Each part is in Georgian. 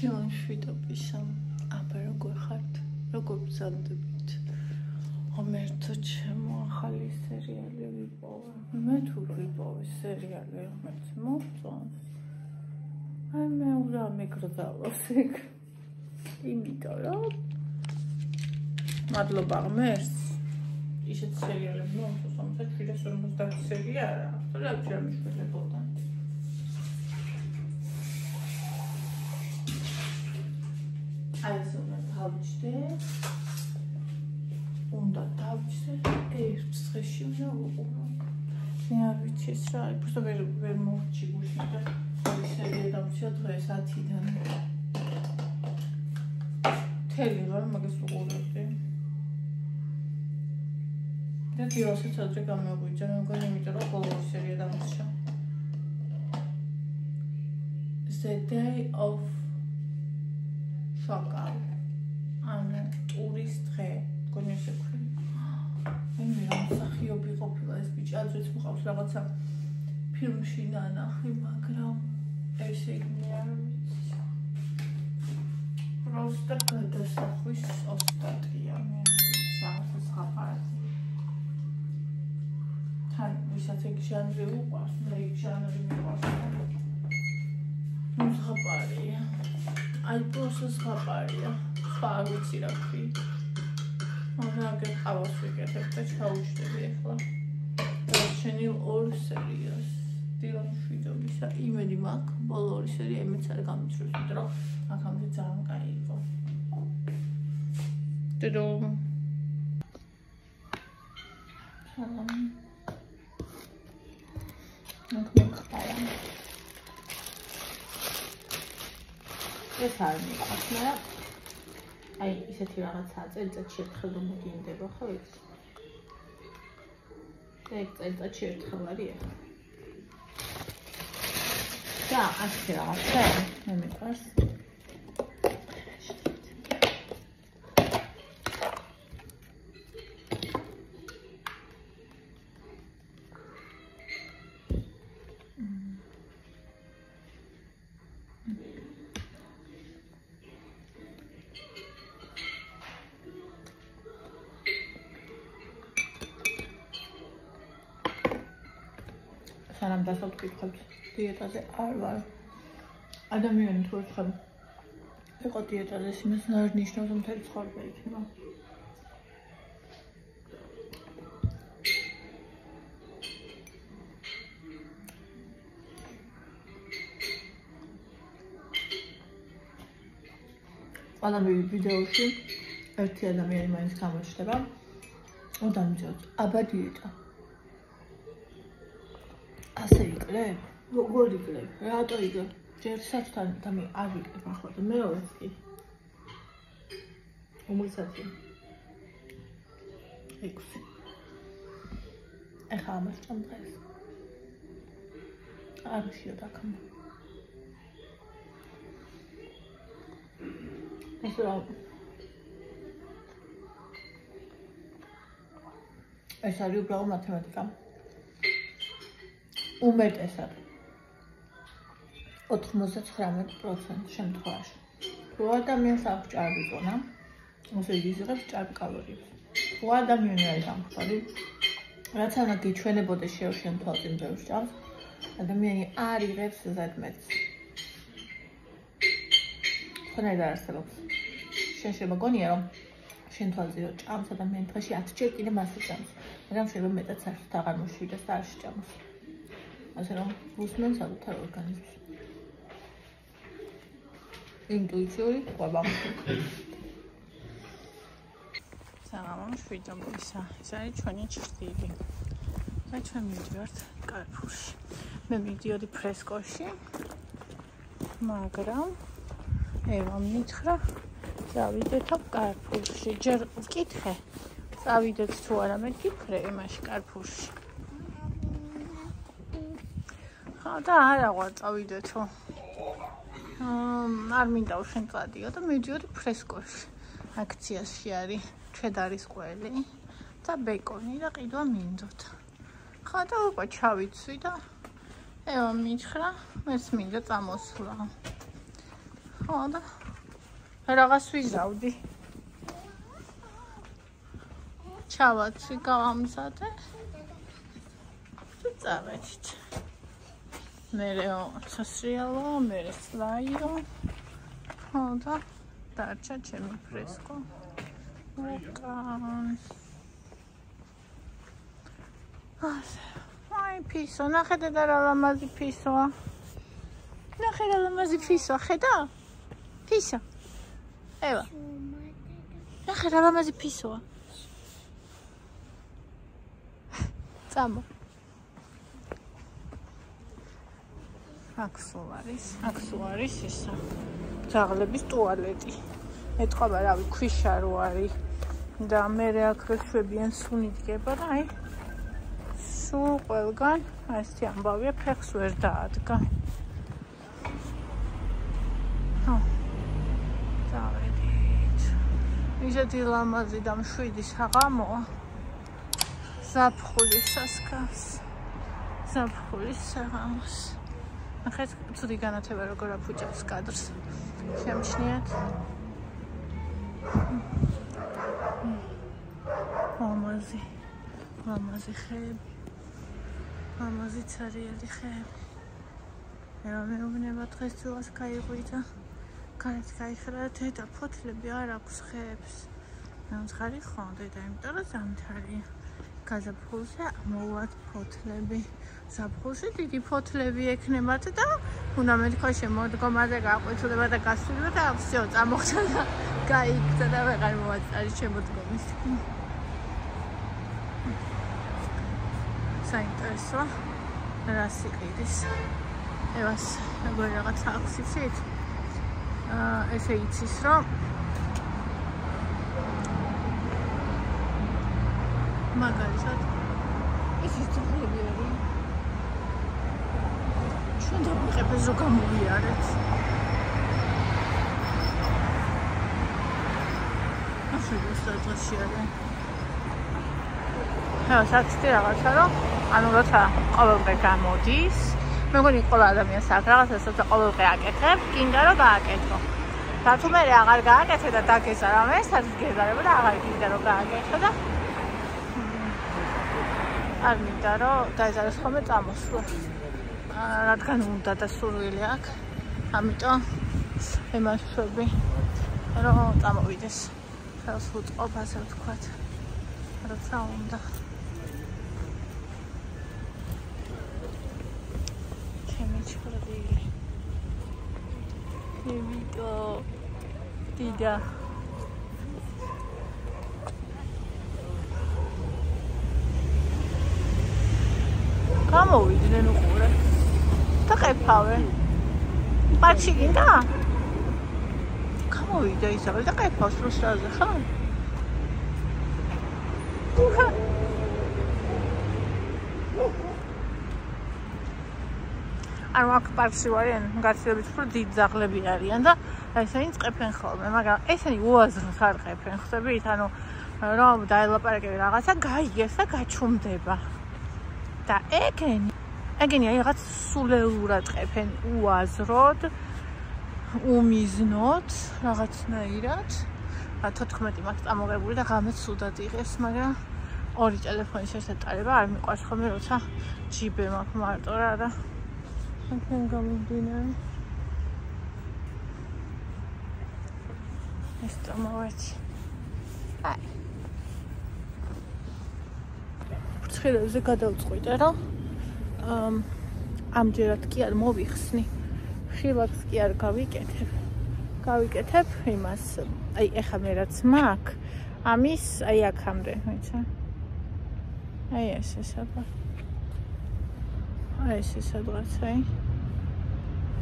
დილან შვიდობისა, აბა როგორ ხართ, როგორ ბრძანდებით? ღმერთო ჩემო, ახალი სერიალი ვიპოვე. მე თუ ვიპოვე სერიალი, ღმერთს მოგწონს. აი მე უნდა მეკრძალოს ეგ. იმიტომ რომ მადლობა ღმერთს, ისეთ სერიალებს მომწონს, რომელსაც 750 სერია არა, რა შემიშველებოდა. აი ეს უნდა დავჭდე ერთ დღეში უნდა ვუყურო. მე არ ვიცი ეს რა, просто ვერ მოვჭი გუშინ და ორი სერია დავჭდა დღეს 10-დან. თელი ვარ მაგას ვუყურებდი. და გიოსიც ადრე გამოგვიჯა, მე მგონი იმიტომ რომ ყოველ სერია დამჭდა. The day of Shakal. Ana turist დღე. გონი შექვი. მე მსახიობი ყოფილა ეს ბიჭი, აზრით მყავს რაღაცა ფილმში ნანახი, მაგრამ ესე იგი არ ვიცი. Просто გადასახვის ოსტატია მე საერთოდ ხაფარს. თან ვისაც ეგ ჟანრი უყვარს, მე ეგ ჟანრი მიყვარს. ხაფარია. აი პროსეს ხაფარია. სხვა არ ვიცი რა ქვი. მაგრამ აგერ ყავს ვიკეთებ და ჩაუშვები ახლა. შენილ ორ სერიას. დილან შვიდობისა, იმედი მაქვს, ბოლო ორი სერია იმედს არ გამიჩნევს, იმიტომ რომ აქამდე ძალიან კაი იყო. დედო. სალამ. მოგხარა. ეს არ მიყვარს, მაგრამ აი ისეთი რაღაცაა, წელიწადში ერთხელ მომდინდება, ხო იცი? ეგ წელიწადში ერთხელ არის ახლა. და ასე რაღაცა, მე მიყვარს. სანამ დასავთქვით დიეტაზე არ ვარ. ადამიანი თუ ერთხელ იყო დიეტაზე, იმას არ ნიშნავს, რომ მთელი ცხოვრება იქნება. ყველამ ვიდეოში ერთი ადამიანი მაინც გამოჩნდება, ოდამჯერს აბა დიეტა. ასე იკლებ? როგორ იკლებ? რატო იკლებ? ჯერ საერთოდ ადამიანი არ იკლებ ახლა და მეორეც კი. უმისათი. 6. ეხლა ამას ჭამ დღეს. არ შევდაქამ. ეს რა? ეს არის უბრალოდ მათემატიკა. უმეტესად 99% შემთხვევაში. თუ ადამიანს აქვს ჭარბი ზონა, ასე იზღებს ჭარბ კალორიებს. თუ ადამიანი არის გამხდარი, რაც ანა გიჩვენებოდეს შენ თვალწინ ბევრ ჭამს, ადამიანი არ იღებს ზედმეტს. ხონად არსებობს. შენ შემოგონია რომ შენ თვალწინ ჭამს ადამიანი დღეში 10 ჯერ კიდე მასზე ჭამს, მაგრამ შეიძლება მეტად საერთოდ აღარ მოშვიდეს და არ შეჭამოს. ასე რომ უსმენს საკუთარ ორგანიზმს. ინტუიციური ყვება. სალამ შვიდობისა. ეს არის ჩვენი ჭრილი. და ჩვენ მივიდივართ კარფურში. მე მივიდიოდი ფრესკოში, მაგრამ ევა მითხრა წავიდეთო კარფურში. ჯერ ვკითხე, წავიდეთ თუ არა მე გიფრე იმაში კარფურში. და არა ვარ წავიდეთო. არ მინდა უშენ წადიო და მივიდიოდი ფრესკოში. აქციაში არის ჩედარის ყველი და ბეკონი და ყიდვა მინდოდა. ხა და უკვე ჩავიცვი და ევა მითხრა, მეც მინდა წამოსვლა. ხო და რაღაც ვიზავდი. ჩავაცი გავამზადე. წავედით. მერე სასრიალო, მერე სლაიო. ხო და დარჩა ჩემი ფრესკო. უკან. აი ფისო, ნახე და რა ლამაზი ფისოა. ნახე რა ლამაზი ფისოა, ხედა? ფისო. ევა. ნახე რა ლამაზი ფისოა. წამო. აქ სულ არის ისა. ძაღლების ტუალეტი. ეთქობა რავი, ქვიშა რო არის. და მე აქ რო შვებიან სუნი დგება და აი სულ ყველგან ასეთი ამბავია, ფეხს ვერ დაადგა. ხო. დავედით. ისეთი ლამაზი და მშვიდი საღამოა. ზაფხულის სასქას. ზაფხულის საღამოს. ახეთ ცუდი განათება როგორ აფუჭებს კადრს. შემჩნიათ. ლამაზი ხეები. ლამაზი ცარიელი ხეები. მეუბნება დღეს ძილას გაიღვიძა. გარეთ გაიხრა დედა ფოთლები არ აქვს ხეებს. მე მცხარი ხო დედა, იმიტომ რომ ზამთარია. გაზაფხულზე ამოვლათ ფოთლები. ზაფხულში დიდი ფოთლები ექნებათ და უნდა მეთქვა შემოდგომაზე გაყვეთილება და გასულება და всё წამოხდა და გაიქცა და ვეღარ მოვაწარი შემოდგომის. საინტერესო რა სიყიდის. ევას როგორ რაღაც აქვს იცით? ესე იცის რომ მაგალითად ისიც ძაღლები არის. ჩვენ დავიყებეს რომ გამოვიარეთ. ასე დასაწყისში არის. ხა საერთოდ რაღაცა რომ ანუ როცა ყოველდღე გამოდის, მე მგონი ყველა ადამიანს აქვს რაღაცა როცა ყოველდღე აკეთებ, გინდა რომ გააკეთო. და თუ მე აღარ გააკეთე და დაგეზა რამე, სადაც გეზარება და აღარ გინდა რომ გააკეთო და არ მინდა რომ დაეზაროს ხოლმე წამოსვლა. რადგან უნდა და სურვილი აქვს. ამიტომ ემაშვები რომ წამოვიდეს. ხელს უწყობ ასე ვთქვათ. როცა უნდა. ჩემი ჩხვრილი. Here we go. დიდა. გამოვიდნენ უყურე. და ყეფავე. პაჩი გინდა? გამოვიდა ისაბელ და ყეფავს რუსაზე ხა? ანუ აქ პარკში ვარიან, გაცილებით უფრო დიდ ძაღლები არიან და ესენი წყეფენ ხოლმე, მაგრამ ესენი უაზრს არ ყეფენ, ხსებით? ანუ რომ დაელაპარაკები რაღაცა, გაიგეს და გაჩუმდება. და ეგენი აი რაღაც სულელურად ყეფენ უაზროდ, უმიზნოდ, რაღაცნაირად. 14 მაქვს წამოღებული და ღამეც სუდად იღებს, მაგრამ ორი ტელეფონის შესატარება არ მიყვარს ხოლმე, როცა ჯიბე მაქვს მარტო რა და აქენ გამომდინარე. ეს წამოვეცი. აი. ფრთხილებზე გადავწყვიტე, რომ ამჯერად კი არ მოვიხსნი. ხილაკს კი არ გავიკეთებ იმას. აი ეხა მე რაც მაქვს, ამის აი აქამდე, ვიცი? აი ესე სადღაც. აი ესე სადღაც აი.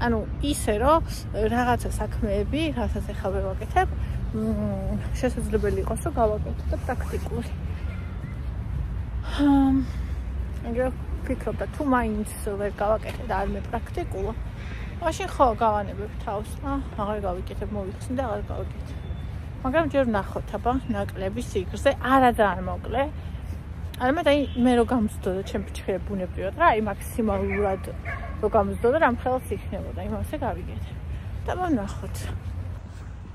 ანუ ისე რომ რაღაცა საქმეები, რასაც ეხლა ვერ ვაკეთებ, შესაძლებელი იყოს რომ გავაკეთო და პრაქტიკული. ეგრე ვფიქრობ და თუ მაინც ვერ გავაკეთე და არ მეპრაქტიკულო, მაშინ ხო გავანებებ თავს, აღარ გავიკეთებ, მოვიხსნი და აღარ გავაკეთებ. მაგრამ ჯერ ვნახოთ აბა ნაკლები სიგრძე, არა ძალიან მოკლე. არამედ აი მე რო გამზდოდა ჩემ ფიჩხერე ბუნებრივად რა, აი მაქსიმალურად რო გამზდოდა რამ ხელს იქნებოდა, იმასე გავიგეთებ. და ვნახოთ.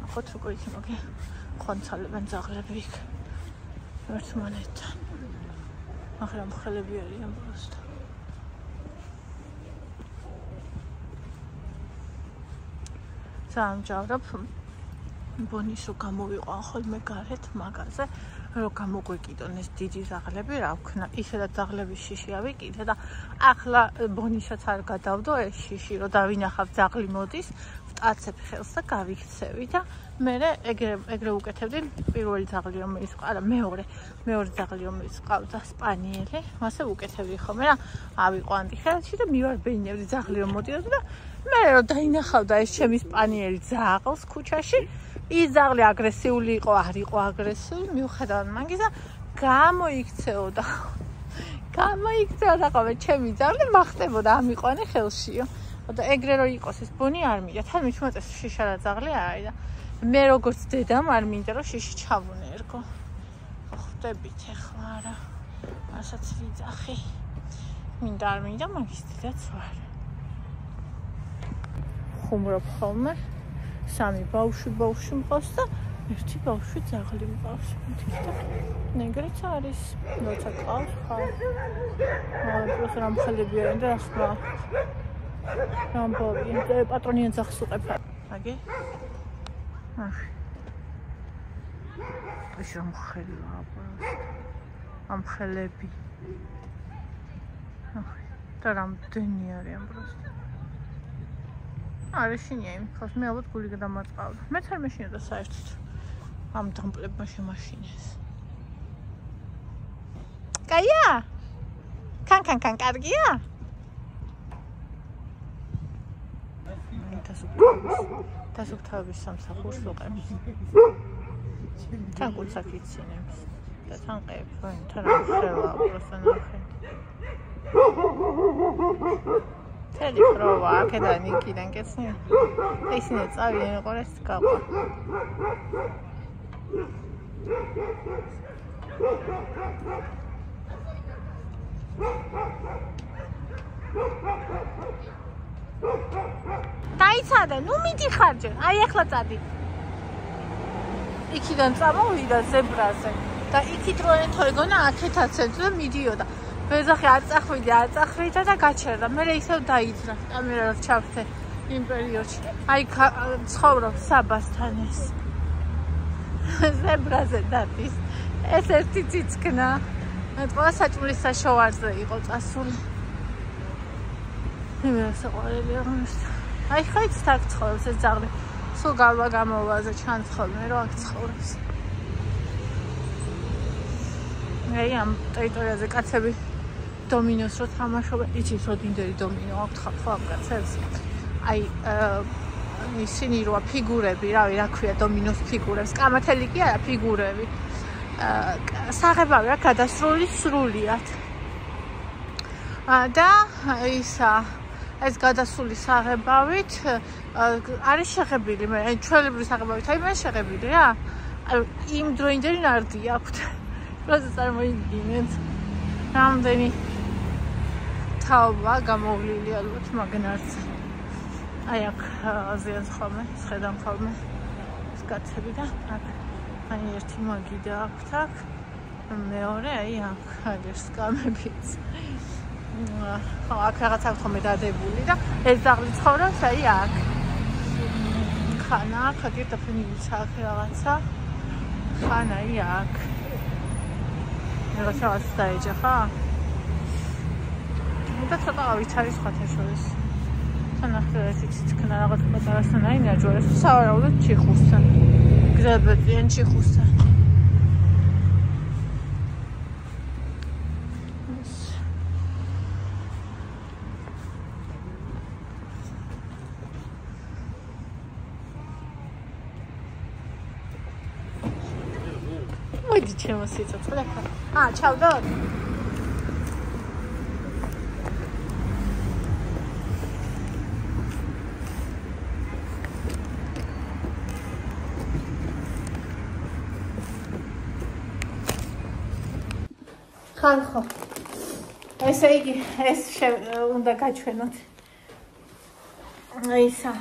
ნახოთ როგორ იქნება ხონცალებენ ძაღლები იქ. ერთმანეთთან. მაგრამ ხელები არიან просто. სამჯავრობ ბონის რო გამოვიყვან ხოლმე გარეთ მაგაზე რო გამოგვეკიდონ ეს დიდი ძაღლები რა ვქნა ისედაც ძაღლების შიში ავიკიდე და ახლა ბონისაც არ გადავდო ეს შიში რო დავინახავ ძაღლი მოდის ვტაცებ ხელს და გავიქცევი და მე ეგრე უკეთებდი პირველი ძაღლი რომელიც არა მეორე ძაღლი რომელიც ყავდა სპანიელი მასე უკეთებდი ხოლმე რა ავიყვანდი ხელში და მივარბენინებდი ძაღლი რომ მოდიოდა და მე რო დაინახავდა ეს ჩემი სპანიელი ძაღლს ქუჩაში ის ძაღლი აგრესიული იყო არ იყო აგრესიული მიუხედავად მაგისა გამოიქცეოდა ხოლმე ჩემი ძაღლი მახტებოდა ამიყვანე ხელშიო და ეგრე რო იყოს ეს ბონი არ მინდა თან მიჩვენეს შიშარა ძაღლი არის და მე როგორც დედამ არ მინდა რომ შიში ჩავუნერგო ხვდებით ახლა არა ასაც ვიძახი მინდა არ მინდა მაგის დედაც ვარ ხუმრობ ხოლმე სამი ბავშვი მყავს და ერთი ბავშვი ძაღლი მყავს ნეგრიც არის როცა ყავს ხარ პროფესორ ამხელები არიან და ახლა რამბოვი პატრონიან ძაღლს უყებ აგი ეს ამხელა ამხელები და რამდენი არიან პროსტ არა შინია იმ ხალხს მე ალბათ გული გადამაწყავდა მეც არ მეშინოდა საერთოდ ამ დამპლებმა შემაშინეს კაია კან კარგია დასუფთავების სამსახურს უყევს თან კუცაკ იცინებს და თან ყევს თან ხელა პროსტა ნახე თელი ხროვა აქედან იქიდან კეცნი ისინი წავიდნენ ყორეს გაყვა დაიცადა ნუ მიდიხარ ჯერ აი ახლა წადი იქიდან წამოვიდა ზებრაზე და იქით რო ეთო ეგონა აქეთაც ეძო და მიდიოდა ვეძახი არ წახვიდა და გაჩერდა მე ისევ დაიძრა კამერას ჩავხდე იმ პერიოდში აი ცხოვრობს საბასთან ეს ზებრაზე დადის ეს ერთი ციცკნა მე ყველა საჭმლის საშოვარზე იყო წასული მე საყვარელი აღმოჩნდა აი ხაიც თაკ ცხოვრობს ეს ძაღლი სულ გამოვაზე ჩანს ხოლმე რომ აქ ცხოვრობს აი ამ ტერიტორიაზე კაცები დომინოს რო თამაშობენ იცის როდინდერი დომინო აქვთ ხო ამ კაცებს აი ისინი როა ფიგურები რავი რა ქვია დომინოს ფიგურებს კამათელი კი არა ფიგურები საღებავი რა გადასრული სრულიად და ისა ეს გადასული საღებავით არის შეღებილი მე ჩვეულებრივი საღებავით აი მე შეღებილი რა აი იმ დროინდელი ნარდი აქვთ როცა წარმოიდგინეთ რამდენი თავა გამოვლილი ალბათ მაგნარს აი აქ აზიანს ხოლმე შედამ ხოლმე ეს კაცები და აქ აი ერთი მაგიდა აქვთ აქ მეორე აი აქ აგერ სკამებიც აქ რაღაც აქვს ხოლმე დადებული და ეს ძაღლი ცხოვრობს აი აქ ხანა აქ აგერ დაფენილი აქ რაღაცა ხანა აი აქ რაღაც დაეჯახა და ცოტა ავიცარი სხვათა შორის თან ახლა ეს ციცკნა რაღაც პატარასთან აი ნაჯვარეს სავარაუდოდ ჩიხუსთან გზებედიან ჩიხუსთან მოდი ჩემო სიცოცხლე ჩავდოთ ხალხო ესე იგი ეს უნდა გაჩვენოთ ისა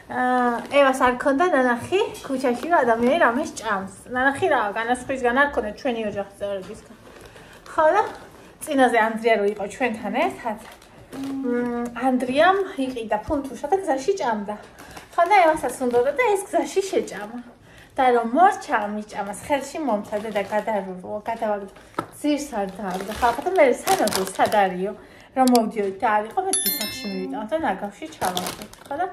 ევას არ ქონდა ნანახი ქუჩაში რომ ადამიანი რამეს ჭამს. ნანახი რა განასხვისგან არ ქონდა ჩვენი ოჯახის წევრებისგან. ხო და წინაზე ანდრია რო იყო ჩვენთან ერთად. ანდრიამ იყიდა ფუნთუშა და გზაში ჭამდა. ხო და ევასაც უნდოდა და ეს გზაში შეჭამა. და რომ მორჩა მიჭამას ხელში მომცადე და გადარულო, გადავაგდო. ძირს არ დააგდო. ხალხო და მე სანადო სად არისო რომ მოვდიოდი და არ იყო მე გისახში მივიტანო და ნაგავში ჩავაგდო. ხო და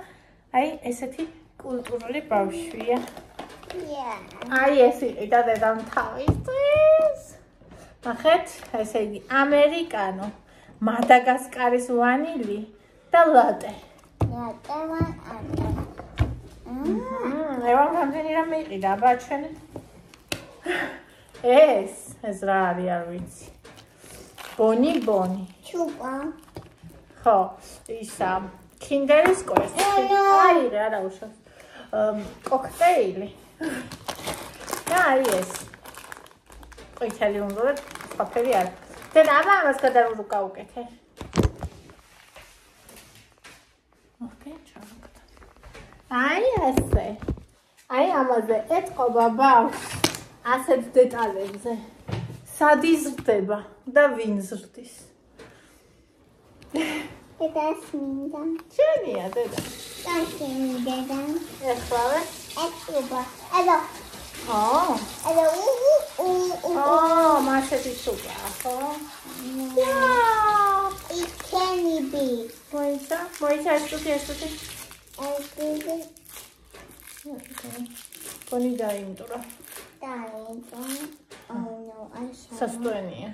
აი ესეთი კულტურული ბავშვია. აი ეს იყიდა დედამ თავისთვის. ნახეთ, ესე იგი ამერიკანო, მადაგასკარის ვანილი და ლატე. ევამ რამდენი რამე იყიდა, აბა ჩვენ ეს რა არის არ ვიცი. ბონი. ჩუპა. ხო, ისა Kinderis course. Ai, რა უშავს. კოქტეილი. და yes. ყვითელი უნდა და საფერი არ. და ამას გადარულო გავუკეთე. ოკეი, ჩავაკეთე. აი ასე. აი ამაზე ეთყობა ბავშვს ასეთ დეტალებზე. სად იზრდება და ვინ ზრდის. That's me. Jenny, deda. That's me, deda. Ეხლა. Ეხლა. Hello. Hello. მასეთი სუპა, ხო? It can be. მოიცა, ესეთი. Poni დაიმტვრა. Oh no, I saw. სასტუენია.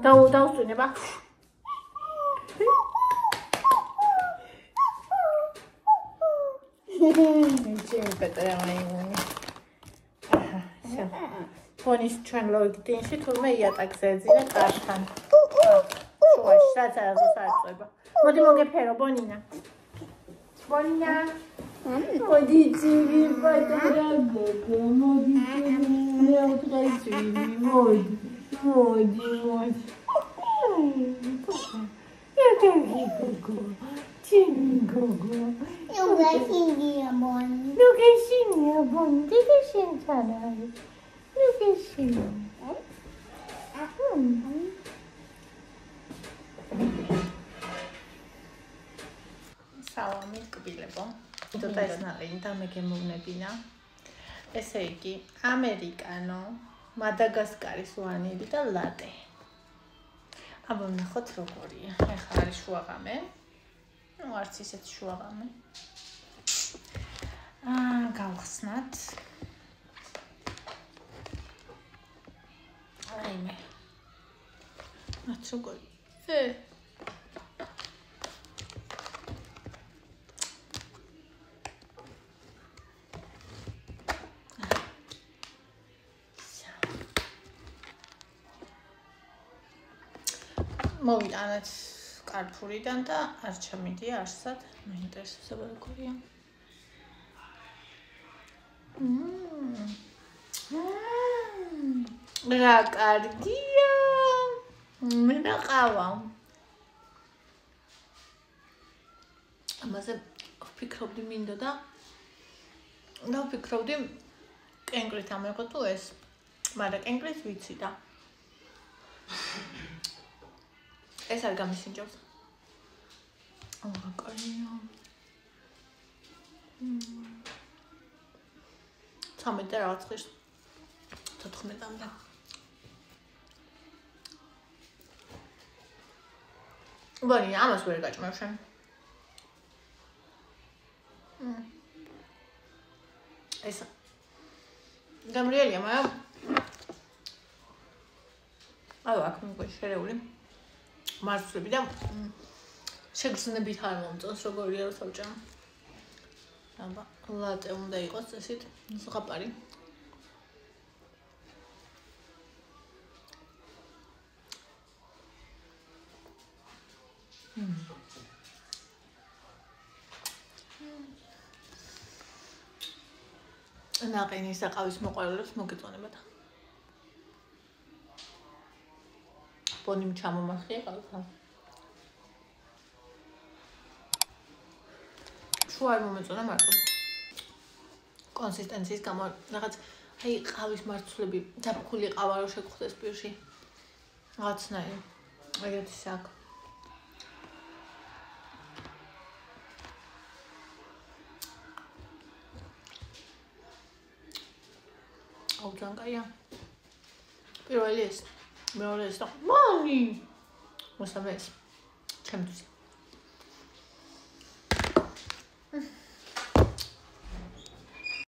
დაუსტუნება. Jimmy Petra maimuni. Ponis ჩვენ ლოიგდინში თურმე იატაკზე ეძინა კართან. შუაში რაც არასდროს არ წვება. მოდი მოგეფერო ბონინა. მოდი ჯიმი პატარა გოგო, მოდი ჯიმი, მოდი. Gogo. Eu gatinha bom. No gatinha bom. Que gatinha caralho. No gatinha. Salami კბილებო. თვითონ ეს ნაყინი და მე გემოვნებინა. ესე იგი, ამერიკანო, მადაგასკარის ვანილი და ლატე. აბა ნახოთ როგორია. ეხლა არის შუაღამე. Ну, არც ისეთ შუაღამე. გავხსნათ. აიმე. რაც როგორი. მოვიტანეთ კარფურიდან და არ ჩამიდია არსად. მაინტერესებს აბა როგორია. რა კარგია. მე ნაყავა. ამაზე ვფიქრობდი მინდო და ვფიქრობდი კენკრით ამეყო თუ ეს. მაგრამ კენკრით ვიცი და ეს არ გამისინჯობს. რა კარგია. 13 და რაღაც ხის 14-მდე. ბანი, ამას ვერ გაჭმევ შენ. ეს გამრიელია, მაგრამ აქ მიგოი შერეული. მარცვლები და შეგრძნებით არ მომწონს როგორია რომ თავჭამ. აბა, ლატე უნდა იყოს ესეთ ზღაპარი. ნაყინის საყავის მოყვარულებს მოგეწონებათ. ბონიმ ჩამომახია ყალხა. თუ არ მომეწონა მარტო კონსისტენციის გამო რაღაც აი ყავის მარცვლები დაფქული ყავა რო შეგხვდეს პირში რაღაცნაირი ეგეთი საქ აუ ძალიან კაია პირველი ეს მეორე ეს და მანი მოსამეს ჩემთვის